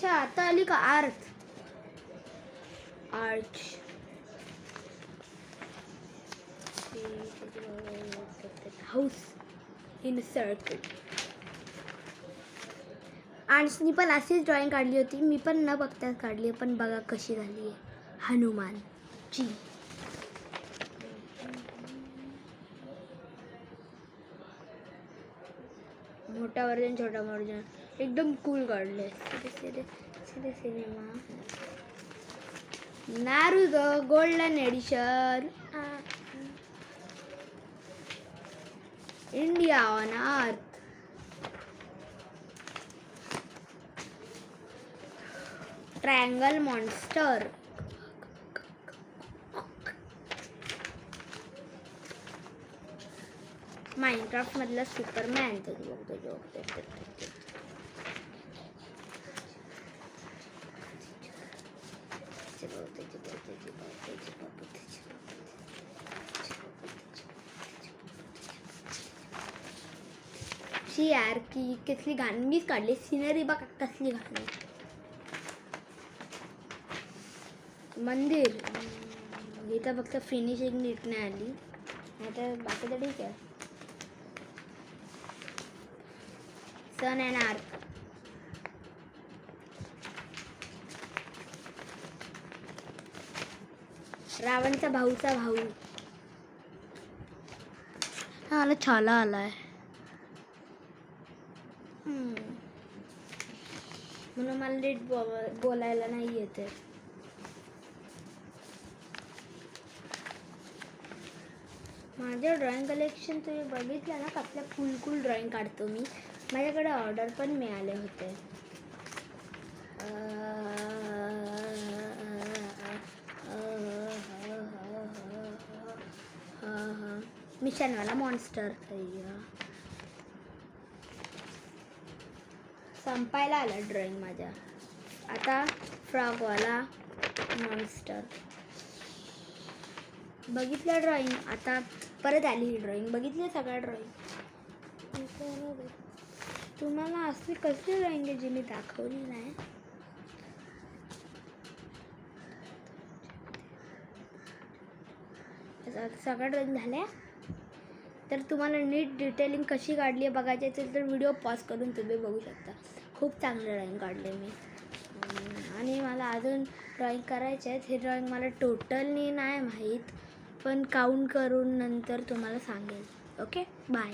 अच्छा आता आली का आर्थ आर्च हाऊस इन सर्कल. आर्ट्सनी पण अशीच ड्रॉइंग काढली होती, मी पण न बघताच काढली, पण बघा कशी झाली आहे हनुमानची. मोठा वर्जन छोटा वर्जन एकदम कूल काढले. Cinema Naruto golden edition India on earth. Triangle monster. Minecraft मधला सुपरमॅन. यार की कसली घाण मीच काढली सिनरी बघा कसली घाण. मंदिर इथं फक्त फिनिशिंग नीट नाही आली, आता बाकी तर ठीक आहे. सन अँड आर्थ. रावणचा भाऊचा भाऊ. हा मला छाला आलाय म्हणून मला नीट बोलायला नाही येते. माझं ड्रॉइंग कलेक्शन तुम्ही बघितलं ना, कसल्या फुल ड्रॉइंग काढतो मी. माझ्याकडे ऑर्डर पण मिळाले होते. मिशनवाला मॉन्स्टर संपायला आला ड्रॉइंग माझ्या. आता फ्रॉगवाला मॉन्स्टर बघितलं ड्रॉइंग, आता परत आली ही ड्रॉइंग. बघितली सगळ्या ड्रॉइंग. तुम्हाला असली कसली ड्रॉइंग आहे जी मी दाखवली नाही. सगळ्या ड्रॉइंग झाल्या. तर तुम्हाला नीट डिटेलिंग कशी काढली आहे बघायची असेल तर व्हिडिओ पॉज करून तुम्ही बघू शकता. खूप चांगले ड्रॉइंग काढले मी. आणि मला अजून ड्रॉइंग करायचे आहेत. हे ड्रॉइंग मला टोटलनी नाही माहीत, पण काउंट करून नंतर तुम्हाला सांगेल. Okay bye.